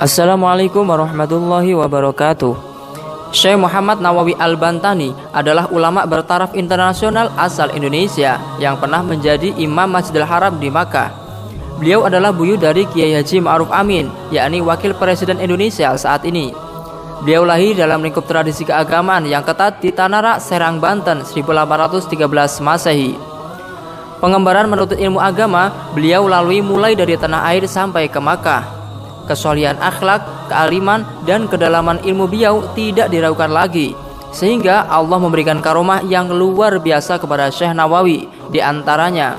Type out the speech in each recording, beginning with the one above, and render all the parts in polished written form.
Assalamualaikum warahmatullahi wabarakatuh. Syekh Muhammad Nawawi Al-Bantani adalah ulama bertaraf internasional asal Indonesia yang pernah menjadi Imam Masjidil Haram di Makkah. Beliau adalah buyut dari Kiai Haji Ma'ruf Amin, yakni Wakil Presiden Indonesia saat ini. Beliau lahir dalam lingkup tradisi keagamaan yang ketat di Tanara, Serang, Banten 1813 Masehi. Pengembaraan menuntut ilmu agama beliau lalui mulai dari tanah air sampai ke Makkah. Kesolihan akhlak, kealiman, dan kedalaman ilmu beliau tidak diragukan lagi, sehingga Allah memberikan karomah yang luar biasa kepada Syekh Nawawi. Di antaranya,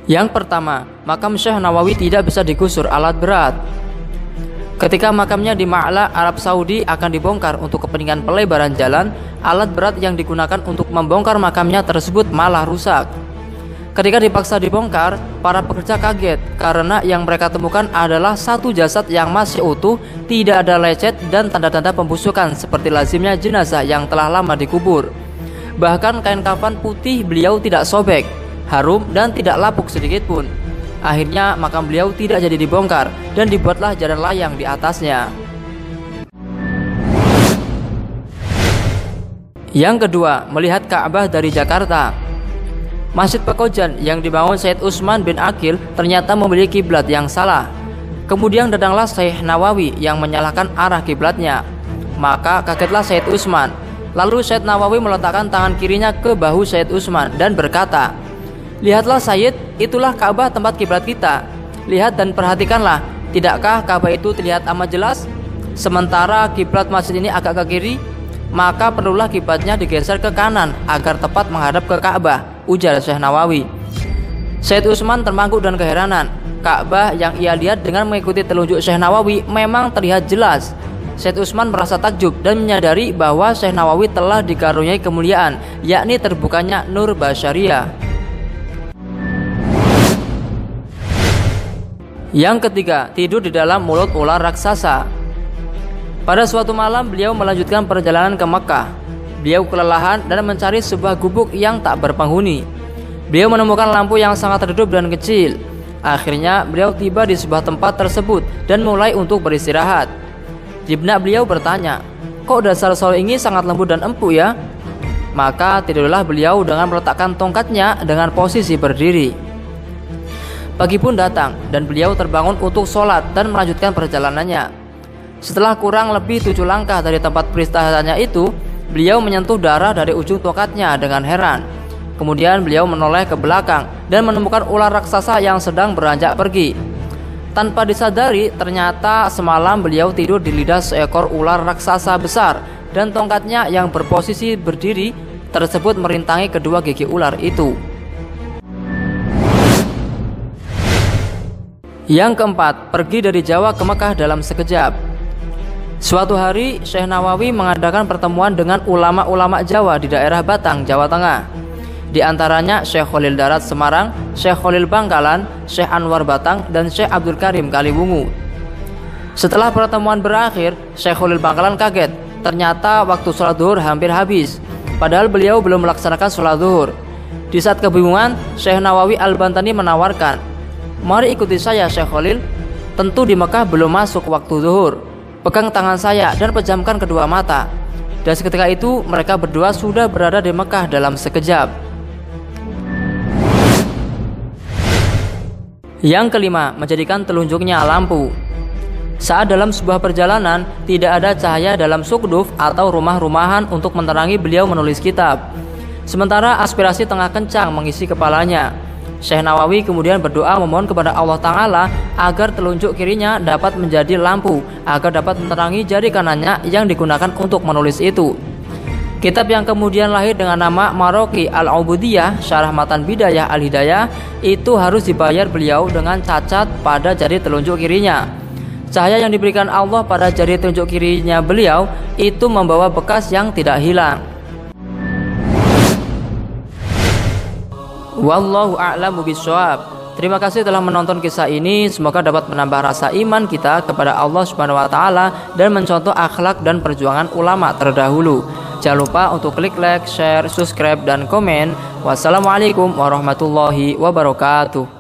yang pertama, makam Syekh Nawawi tidak bisa digusur alat berat. Ketika makamnya di Ma'la, Arab Saudi akan dibongkar untuk kepentingan pelebaran jalan, alat berat yang digunakan untuk membongkar makamnya tersebut malah rusak. Ketika dipaksa dibongkar, para pekerja kaget karena yang mereka temukan adalah satu jasad yang masih utuh, tidak ada lecet dan tanda-tanda pembusukan seperti lazimnya jenazah yang telah lama dikubur. Bahkan kain kafan putih beliau tidak sobek, harum, dan tidak lapuk sedikit pun. Akhirnya makam beliau tidak jadi dibongkar dan dibuatlah jalan layang di atasnya. Yang kedua, melihat Ka'bah dari Jakarta. Masjid Pekojan yang dibangun Said Utsman bin Aqil ternyata memiliki kiblat yang salah. Kemudian datanglah Syekh Nawawi yang menyalahkan arah kiblatnya. Maka kagetlah Said Utsman. Lalu Syekh Nawawi meletakkan tangan kirinya ke bahu Said Utsman dan berkata, "Lihatlah Said, itulah Ka'bah tempat kiblat kita. Lihat dan perhatikanlah, tidakkah Ka'bah itu terlihat amat jelas? Sementara kiblat masjid ini agak ke kiri, maka perlulah kiblatnya digeser ke kanan agar tepat menghadap ke Ka'bah," ujar Syekh Nawawi. Said Utsman termangu dan keheranan. Ka'bah yang ia lihat dengan mengikuti telunjuk Syekh Nawawi memang terlihat jelas. Said Utsman merasa takjub dan menyadari bahwa Syekh Nawawi telah dikaruniai kemuliaan, yakni terbukanya nur basyariah. Yang ketiga, tidur di dalam mulut ular raksasa. Pada suatu malam beliau melanjutkan perjalanan ke Makkah. Beliau kelelahan dan mencari sebuah gubuk yang tak berpenghuni. Beliau menemukan lampu yang sangat redup dan kecil. Akhirnya beliau tiba di sebuah tempat tersebut dan mulai untuk beristirahat. Di benak beliau bertanya, "Kok dasar sol ini sangat lembut dan empuk ya?" Maka tidurlah beliau dengan meletakkan tongkatnya dengan posisi berdiri. Pagi pun datang dan beliau terbangun untuk sholat dan melanjutkan perjalanannya. Setelah kurang lebih 7 langkah dari tempat peristirahatannya itu, beliau menyentuh darah dari ujung tongkatnya dengan heran. Kemudian beliau menoleh ke belakang dan menemukan ular raksasa yang sedang beranjak pergi. Tanpa disadari, ternyata semalam beliau tidur di lidah seekor ular raksasa besar, dan tongkatnya yang berposisi berdiri tersebut merintangi kedua gigi ular itu. Yang keempat, pergi dari Jawa ke Mekah dalam sekejap. Suatu hari, Syekh Nawawi mengadakan pertemuan dengan ulama-ulama Jawa di daerah Batang, Jawa Tengah. Di antaranya Syekh Khalil Darat Semarang, Syekh Khalil Bangkalan, Syekh Anwar Batang, dan Syekh Abdul Karim Kaliwungu. Setelah pertemuan berakhir, Syekh Khalil Bangkalan kaget. Ternyata waktu sholat zuhur hampir habis, padahal beliau belum melaksanakan sholat zuhur. Di saat kebingungan, Syekh Nawawi Al-Bantani menawarkan, "Mari ikuti saya Syekh Khalil. Tentu di Mekah belum masuk waktu zuhur. Pegang tangan saya dan pejamkan kedua mata." Dan seketika itu mereka berdua sudah berada di Mekah dalam sekejap. Yang kelima, menjadikan telunjuknya lampu. Saat dalam sebuah perjalanan, tidak ada cahaya dalam sukduf atau rumah-rumahan untuk menerangi beliau menulis kitab. Sementara aspirasi tengah kencang mengisi kepalanya. Syekh Nawawi kemudian berdoa memohon kepada Allah Ta'ala agar telunjuk kirinya dapat menjadi lampu, agar dapat menerangi jari kanannya yang digunakan untuk menulis itu. Kitab yang kemudian lahir dengan nama Maraqi Al-Ubudiyah Syarah Matan Bidayah Al-Hidayah itu harus dibayar beliau dengan cacat pada jari telunjuk kirinya. Cahaya yang diberikan Allah pada jari telunjuk kirinya beliau itu membawa bekas yang tidak hilang. Wallahu a'lamu bishawab. Terima kasih telah menonton kisah ini. Semoga dapat menambah rasa iman kita kepada Allah Subhanahu wa taala dan mencontoh akhlak dan perjuangan ulama terdahulu. Jangan lupa untuk klik like, share, subscribe, dan komen. Wassalamualaikum warahmatullahi wabarakatuh.